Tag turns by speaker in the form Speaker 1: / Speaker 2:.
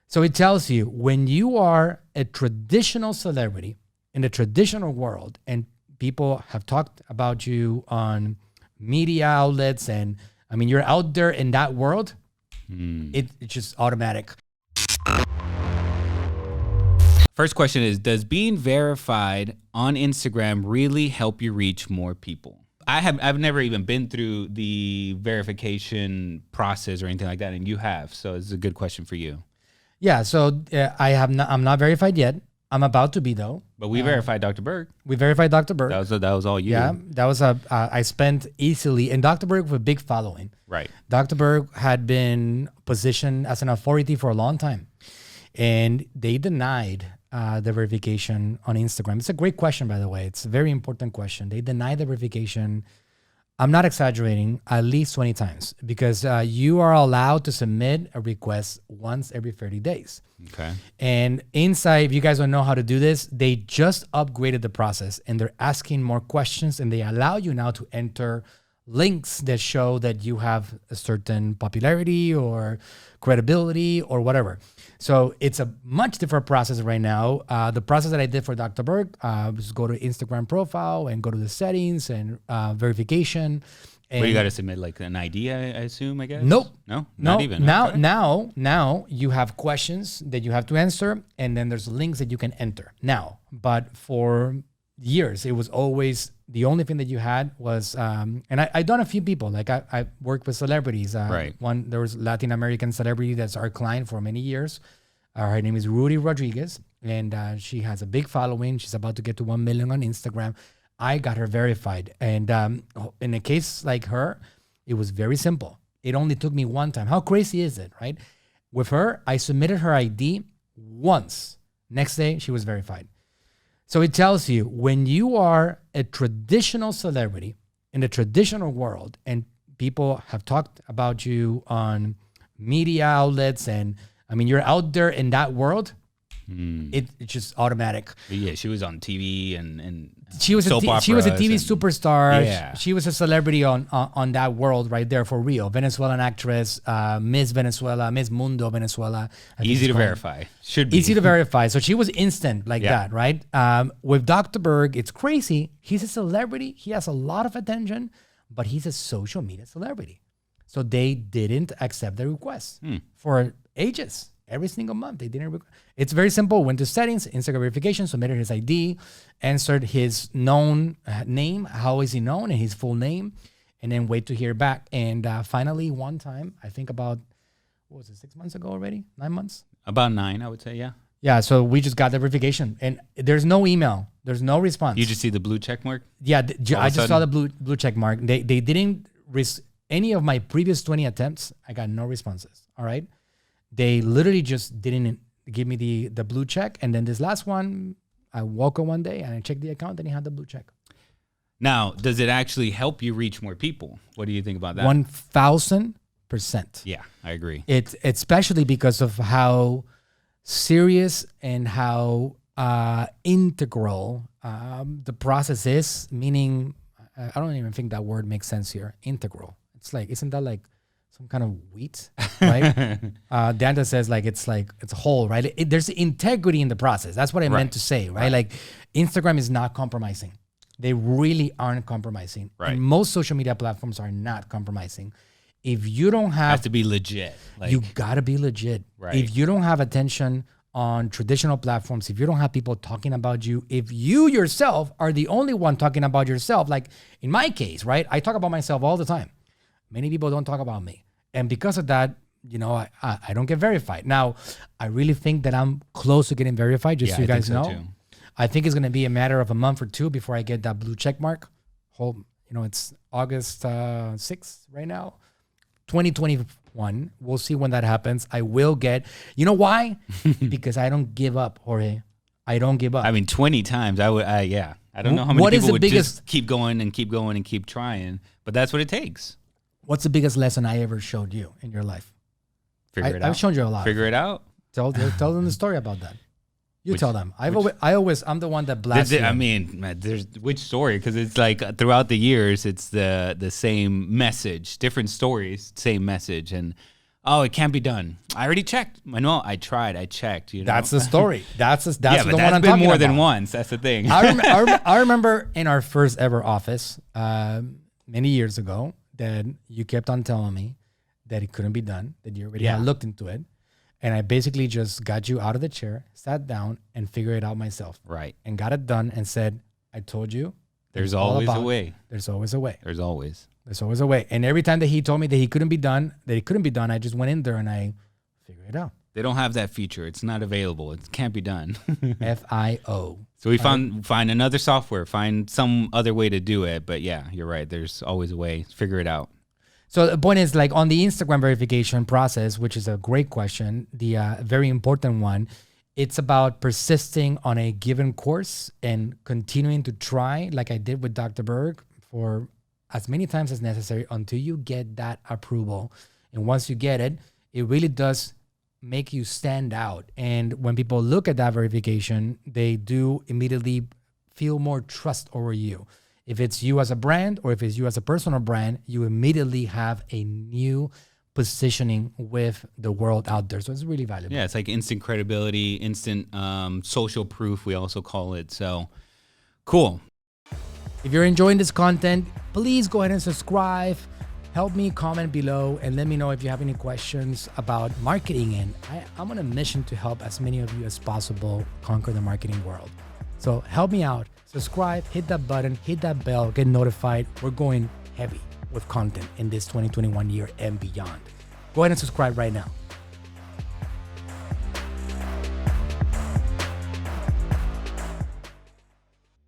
Speaker 1: So it tells you when you are a traditional celebrity in the traditional world and people have talked about you on media outlets and I mean, you're out there in that world, it's just automatic.
Speaker 2: First question is, does being verified on Instagram really help you reach more people? I've never even been through the verification process or anything like that, and you have, so it's a good question for you.
Speaker 1: Yeah, so I'm not verified yet. I'm about to be though.
Speaker 2: But we verified Dr. Berg.
Speaker 1: We verified Dr. Berg.
Speaker 2: That was all you.
Speaker 1: Yeah, that was I spent easily, and Dr. Berg with a big following.
Speaker 2: Right.
Speaker 1: Dr. Berg had been positioned as an authority for a long time, and they denied the verification on Instagram. It's a great question, by the way. It's a very important question. They denied the verification. I'm not exaggerating, at least 20 times, because you are allowed to submit a request once every 30 days.
Speaker 2: Okay.
Speaker 1: And inside, if you guys don't know how to do this, they just upgraded the process and they're asking more questions, and they allow you now to enter links that show that you have a certain popularity or credibility or whatever. So it's a much different process right now. The process that I did for Dr. Berg was go to Instagram profile and go to the settings and verification. And
Speaker 2: But you got to submit like an ID, I assume, I guess?
Speaker 1: Nope.
Speaker 2: No, not even.
Speaker 1: Now,
Speaker 2: Okay.
Speaker 1: now you have questions that you have to answer, and then there's links that you can enter now. But for years, it was always the only thing that you had was, and I've done a few people, like I worked with celebrities.
Speaker 2: Right.
Speaker 1: There was Latin American celebrity that's our client for many years. Her name is Rudy Rodriguez, and she has a big following. She's about to get to 1 million on Instagram. I got her verified. And in a case like her, it was very simple. It only took me one time. How crazy is it, right? With her, I submitted her ID once. Next day, she was verified. So it tells you when you are a traditional celebrity in the traditional world and people have talked about you on media outlets and I mean, you're out there in that world, it's just automatic.
Speaker 2: Yeah, she was on TV and
Speaker 1: She was a TV superstar.
Speaker 2: Yeah.
Speaker 1: She was a celebrity on that world right there for real. Venezuelan actress, Miss Venezuela, Miss Mundo Venezuela.
Speaker 2: Easy to verify. Should be.
Speaker 1: Easy to verify. So she was instant like that, right? With Dr. Berg, it's crazy. He's a celebrity. He has a lot of attention, but he's a social media celebrity. So they didn't accept the request for ages. Every single month, they didn't. It's very simple. Went to settings, Instagram verification, submitted his ID, answered his known name. How is he known? And his full name. And then wait to hear back. And finally, one time, I think about, what was it, 6 months ago already? 9 months?
Speaker 2: About 9, I would say, yeah.
Speaker 1: Yeah, so we just got the verification. And there's no email. There's no response.
Speaker 2: You just see the blue check mark?
Speaker 1: Yeah, I just saw the blue check mark. They didn't any of my previous 20 attempts, I got no responses, all right? They literally just didn't give me the blue check. And then this last one, I woke up one day and I checked the account and he had the blue check.
Speaker 2: Now, does it actually help you reach more people? What do you think about that?
Speaker 1: 1,000%.
Speaker 2: Yeah, I agree.
Speaker 1: It's especially because of how serious and how integral the process is, meaning, I don't even think that word makes sense here, integral. It's like, isn't that like some kind of wheat, right? Danta says it's whole, right? There's integrity in the process. That's what I meant to say, right? Like Instagram is not compromising. They really aren't compromising.
Speaker 2: Right.
Speaker 1: And most social media platforms are not compromising. If you don't have
Speaker 2: to be legit.
Speaker 1: You gotta be legit.
Speaker 2: Right.
Speaker 1: If you don't have attention on traditional platforms, if you don't have people talking about you, if you yourself are the only one talking about yourself, like in my case, right? I talk about myself all the time. Many people don't talk about me. And because of that, I don't get verified. Now, I really think that I'm close to getting verified, just so you guys know.
Speaker 2: Too.
Speaker 1: I think it's going to be a matter of a month or two before I get that blue check mark. It's August 6th right now. 2021. We'll see when that happens. I will get, you know why? Because I don't give up, Jorge. I don't give up.
Speaker 2: I mean, 20 times, I don't know how many people would just keep going and keep going and keep trying, but that's what it takes.
Speaker 1: What's the biggest lesson I ever showed you in your life?
Speaker 2: Figure it out.
Speaker 1: I've shown you a lot.
Speaker 2: Figure it out.
Speaker 1: Tell them the story about that. Tell them. I'm the one that blasts you.
Speaker 2: I mean, there's which story? Because it's like throughout the years, it's the same message, different stories, same message. And Oh, it can't be done. I already checked. Manuel, I tried. I checked. You know?
Speaker 1: That's the story. That's the
Speaker 2: but
Speaker 1: one
Speaker 2: that's
Speaker 1: I'm
Speaker 2: been
Speaker 1: talking
Speaker 2: more
Speaker 1: about.
Speaker 2: than once. That's the thing.
Speaker 1: I remember in our first ever office many years ago that you kept on telling me that it couldn't be done, that you already had looked into it. And I basically just got you out of the chair, sat down, and figured it out myself.
Speaker 2: Right.
Speaker 1: And got it done and said, I told you.
Speaker 2: There's always a way.
Speaker 1: There's always a way.
Speaker 2: There's always.
Speaker 1: There's always a way. And every time that he told me that it couldn't be done, I just went in there and I figured it out.
Speaker 2: They don't have that feature. It's not available. It can't be done.
Speaker 1: FIO.
Speaker 2: So we find another software, find some other way to do it. But yeah, you're right. There's always a way. Figure it out.
Speaker 1: So the point is, like, on the Instagram verification process, which is a great question, the very important one, it's about persisting on a given course and continuing to try, like I did with Dr. Berg, for as many times as necessary until you get that approval. And once you get it, it really does make you stand out. And when people look at that verification, they do immediately feel more trust over you. If it's you as a brand or if it's you as a personal brand, you immediately have a new positioning with the world out there. So it's really valuable.
Speaker 2: Yeah, it's like instant credibility, instant social proof, we also call it. So cool.
Speaker 1: If you're enjoying this content, please go ahead and subscribe. Help me comment below and let me know if you have any questions about marketing. And I'm on a mission to help as many of you as possible conquer the marketing world. So help me out. Subscribe, hit that button, hit that bell, get notified. We're going heavy with content in this 2021 year and beyond. Go ahead and subscribe right now.